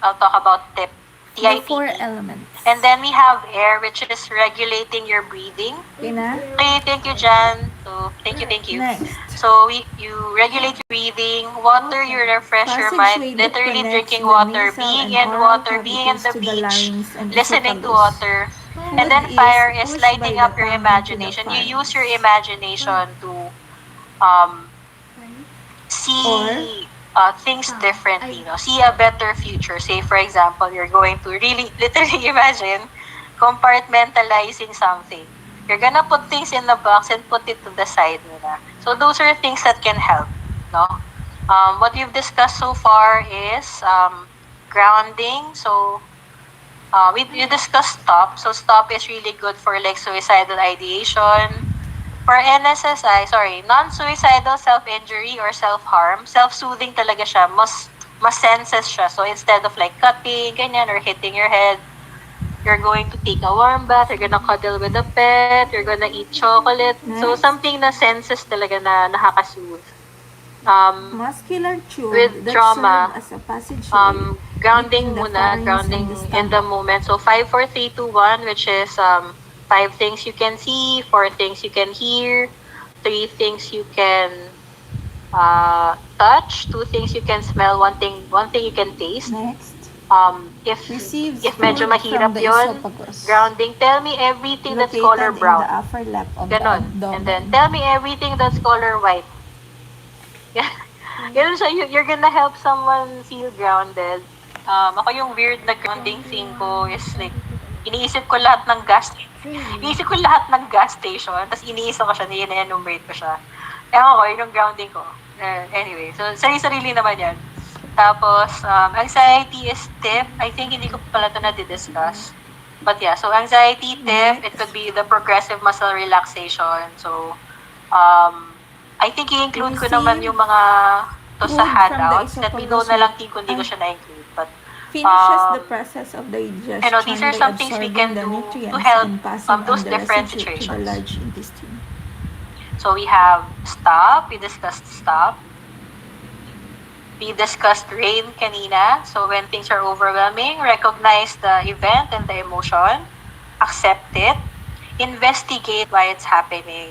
I'll talk about TIP, The four TIPT. elements. And then we have air, which is regulating your breathing. Okay na? Okay, thank you, Jan. So, thank you. Next. So, you regulate your breathing. Water, you refresh your mind. Passageway that Literally connects drinking the water, nasal being and in oral water, being in cavities the to the beach, larynx and listening to esophagus. water. And Food then is fire is pushed by lighting the up your tongue into the imagination. You use your pharynx. imagination to um, Or see things differently, no? See a better future. Say, for example, you're going to really, literally imagine compartmentalizing something. You're gonna put things in the box and put it to the side nila. So those are things that can help, no? What we've discussed so far is grounding. So we discussed stop. So stop is really good for like suicidal ideation. For NSSI, sorry, non-suicidal self-injury or self-harm, self-soothing talaga siya. Mas senses siya. So instead of like cutting, ganyan, or hitting your head, you're going to take a warm bath, you're gonna cuddle with a pet, you're gonna eat chocolate. So next, something na senses talaga na nakaka-soothe. muscular With tube that serve trauma, as a passageway grounding between the muna, pharynx and the grounding in the stomach. moment. So 5, 4, 3, 2, 1, which is 5 things you can see, 4 things you can hear, 3 things you can touch, 2 things you can smell, one thing you can taste. Next, If receives medyo food from mahirap the yon, esophagus, grounding, tell me everything that's color located in the brown. upper left of the Ganon. And then abdomen. tell me everything that's color white. Ganun siya, you're gonna help someone feel grounded. Ako yung weird na grounding thing ko is like, iniisip ko lahat ng gas, iniisip ko lahat ng gas station, tapos iniisip ko siya, nire-enumerate ko siya. Ewan ko, yun yung grounding ko. Anyway, so sarili-sarili naman yan. Tapos, anxiety is tip. I think hindi ko pala ito na-discuss. But yeah, so anxiety tip, it could be the progressive muscle relaxation. So, I think i-include ko naman yung mga to sa Food from the handouts. Let me know esophagus na lang kung hindi ko siya na-include. But, finishes the process of these digestion are by some things we absorbing can the do to nutrients help and passing those on the different residue to the situations. large intestine. So we have stop. We discussed stop. We discussed rain kanina. So when things are overwhelming, recognize the event and the emotion. Accept it. Investigate why it's happening.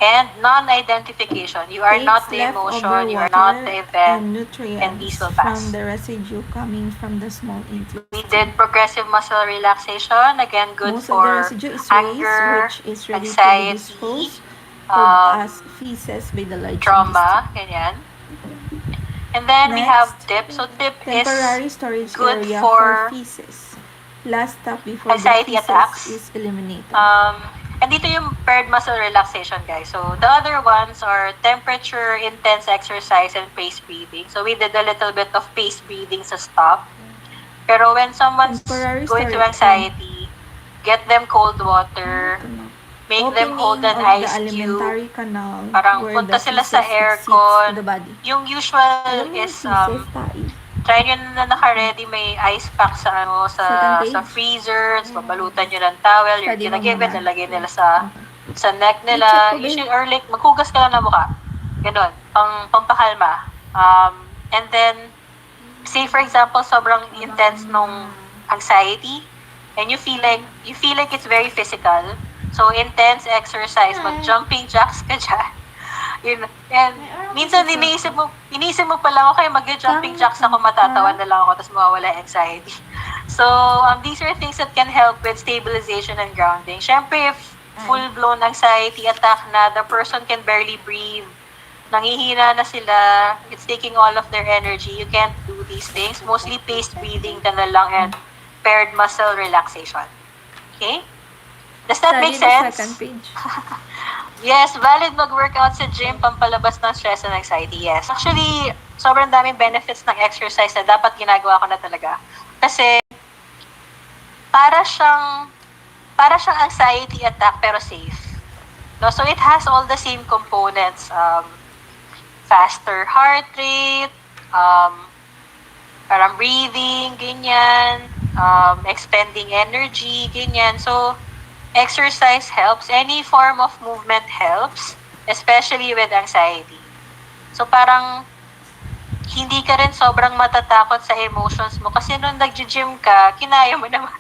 And non-identification. You are Takes not the leftover emotion. You are not water the event. and And these nutrients will from pass. the residue coming from the small We intestine. did progressive muscle relaxation. Again, good Most of the for residue is waste, anger, which is ready to be anxiety, disposed of as um, feces by the large intestine. trauma, ganyan. And then we Next, have dip. So dip is temporary storage good area for for feces. Last stop before the anxiety feces attacks. is eliminated. And dito yung paired muscle relaxation, guys. So the other ones are temperature, intense exercise, and pace breathing. So we did a little bit of pace breathing sa stop. Pero when someone's Temporary going through storage, anxiety, get them cold water, make them hold opening an of the ice cube, alimentary canal parang where the punta sila sa feces exits to aircon. the body. Yung usual Alam mo yung is, feces, tae. try nyo na naka-ready, may ice pack sa Second sa page. freezer, babalutan nyo ng towel, you're Study gonna mo give it, muna. lalagay nila sa neck I-check nila. ko ba Usually, yun? or like, maghugas ka lang ng mukha. Ganon, pampakalma. And then, say for example, sobrang intense nung anxiety, and you feel like it's very physical. So, intense exercise, mag-jumping jacks ka dyan. Yun. And minsan iniisip mo pa lang, okay, mag-jumping jacks ako, matatawa na lang ako, tapos mawawala anxiety. So, these are things that can help with stabilization and grounding. Syempre, if full-blown anxiety attack na, the person can barely breathe, nangihina na sila, it's taking all of their energy, you can't do these things. Mostly paced breathing ka na lang and paired muscle relaxation. Okay? Does that make sense? Second page. Yes, valid mag-workout sa gym, pampalabas ng stress and anxiety. Yes. Actually, sobrang daming benefits ng exercise na dapat ginagawa ko na talaga. Kasi, para siyang anxiety attack pero safe. No? So, it has all the same components. Faster heart rate, parang breathing, ganyan, expending energy, ganyan. So, exercise helps. Any form of movement helps, especially with anxiety. So, parang hindi ka rin sobrang matatakot sa emotions mo kasi nung nag-gym ka, kinaya mo naman.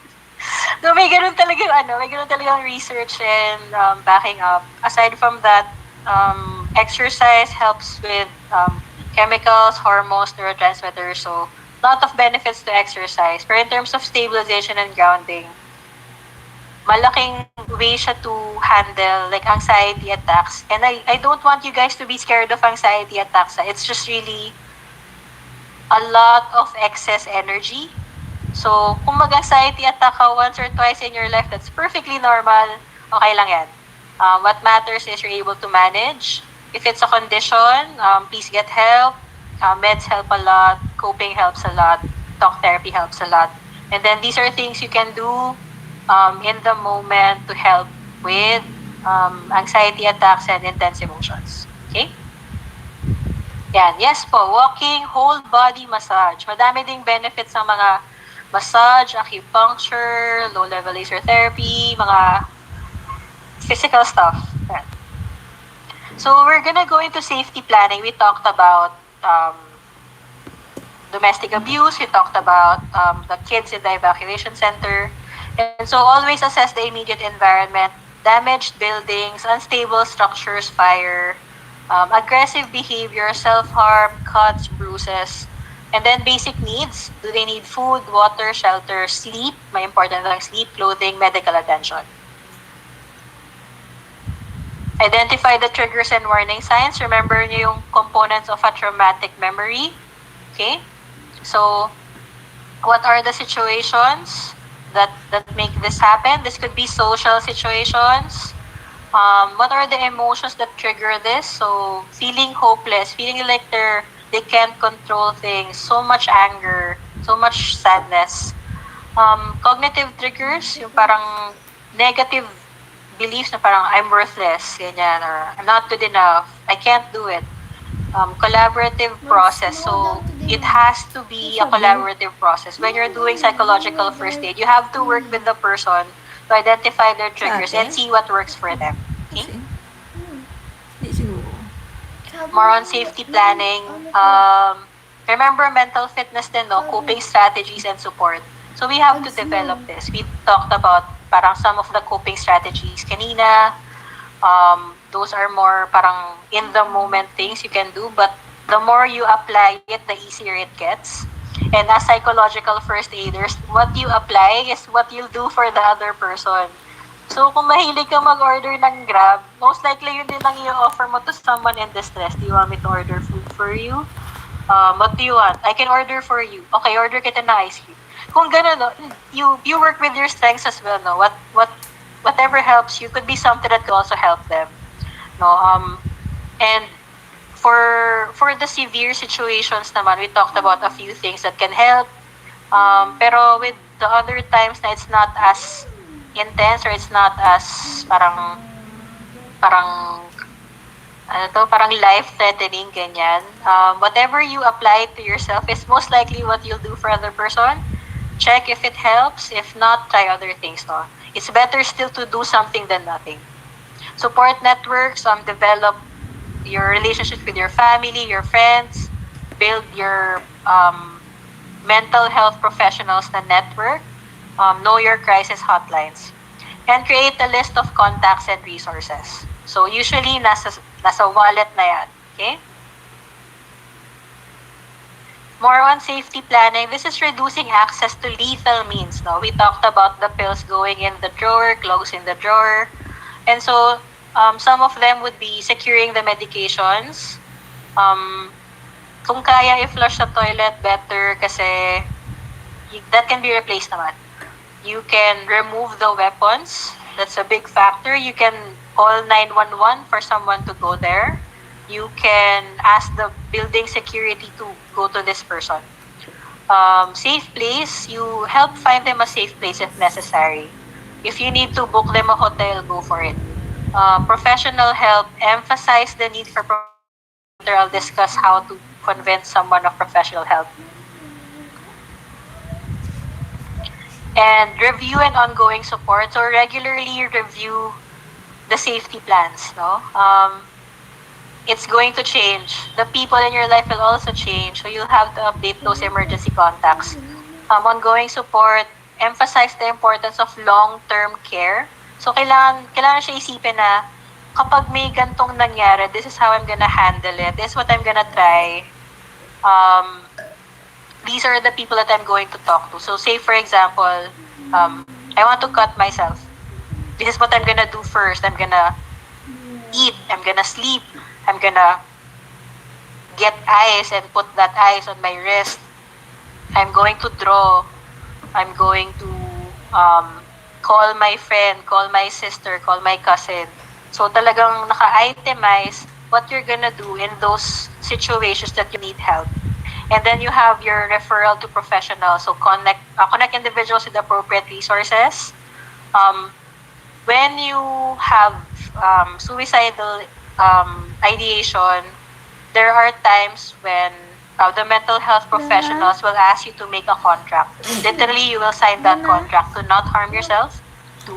So may ganun talagang research and backing up. Aside from that, exercise helps with chemicals, hormones, neurotransmitters. So lot of benefits to exercise. Pero in terms of stabilization and grounding, malaking way siya to handle like anxiety attacks. And I don't want you guys to be scared of anxiety attacks. It's just really a lot of excess energy. So, kung mag-anxiety attack ka once or twice in your life, that's perfectly normal. Okay lang yan. What matters is you're able to manage. If it's a condition, please get help. Meds help a lot. Coping helps a lot. Talk therapy helps a lot. And then these are things you can do in the moment to help with anxiety attacks and intense emotions. Okay? Yan. Yes po, walking, whole body massage. Madami ding benefits ng mga massage, acupuncture, low-level laser therapy, mga physical stuff. Yan. So we're gonna go into safety planning. We talked about domestic abuse. We talked about the kids in the evacuation center. And so always assess the immediate environment, damaged buildings, unstable structures, fire, aggressive behavior, self-harm, cuts, bruises, and then basic needs. Do they need food, water, shelter, sleep? May important lang sleep, clothing, medical attention. Identify the triggers and warning signs. Remember niyo yung components of a traumatic memory. Okay? So, what are the situations that make this happen? This could be social situations. What are the emotions that trigger this? So, feeling hopeless, feeling like they can't control things, so much anger, so much sadness. Cognitive triggers, yung parang negative beliefs na parang I'm worthless, ganyan, or I'm not good enough, I can't do it. Collaborative process. So, it has to be a collaborative process. When you're doing psychological first aid, you have to work with the person to identify their triggers and see what works for them. Okay? More on safety planning. Remember mental fitness din, no? Coping strategies and support. So we have to develop this. We talked about parang some of the coping strategies kanina. Those are more parang in the moment things you can do, but the more you apply it, the easier it gets. And as psychological first aiders, what you apply is what you'll do for the other person. So, kung mahilig ka mag-order ng Grab, most likely yun din ang i-offer mo to someone in distress. Do you want me to order food for you? What do you want? I can order for you. Okay, order kita ng ice cream. Kung gano'n, no, you work with your strengths as well, no? Whatever helps you could be something that could also help them. No, and for the severe situations naman, we talked about a few things that can help. Pero with the other times na it's not as intense or it's not as parang life-threatening, ganyan. Whatever you apply to yourself is most likely what you'll do for other person. Check if it helps. If not, try other things. No? It's better still to do something than nothing. Support networks, develop your relationship with your family, your friends, build your mental health professionals na network, know your crisis hotlines, and create a list of contacts and resources. So usually nasa wallet na yan, okay? More on safety planning. This is reducing access to lethal means. No, we talked about the pills going in the drawer, clothes in the drawer, and so some of them would be securing the medications. Kung kaya i-flush sa toilet, better kasi that can be replaced naman. You can remove the weapons. That's a big factor. You can call 911 for someone to go there. You can ask the building security to go to this person. Safe place, you help find them a safe place if necessary. If you need to book them a hotel, go for it. Professional help, emphasize the need for professional help. I'll discuss how to convince someone of professional help. And review and ongoing support. So regularly review the safety plans. No, it's going to change. The people in your life will also change. So you'll have to update those emergency contacts. Ongoing support, emphasize the importance of long-term care. So kailangan siya isipin na kapag may gantong nangyari, this is how I'm gonna handle it. This is what I'm gonna try. These are the people that I'm going to talk to. So say for example, I want to cut myself. This is what I'm gonna do first. I'm gonna eat. I'm gonna sleep. I'm gonna get ice and put that ice on my wrist. I'm going to draw. I'm going to call my friend, call my sister, call my cousin. So talagang naka-itemize what you're gonna do in those situations that you need help. And then you have your referral to professionals. So connect individuals with appropriate resources. When you have suicidal ideation, there are times when the mental health professionals will ask you to make a contract. Literally, you will sign that contract to not harm yourself, to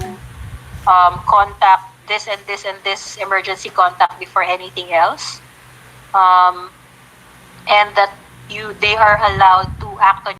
contact this and this and this emergency contact before anything else, and that they are allowed to act on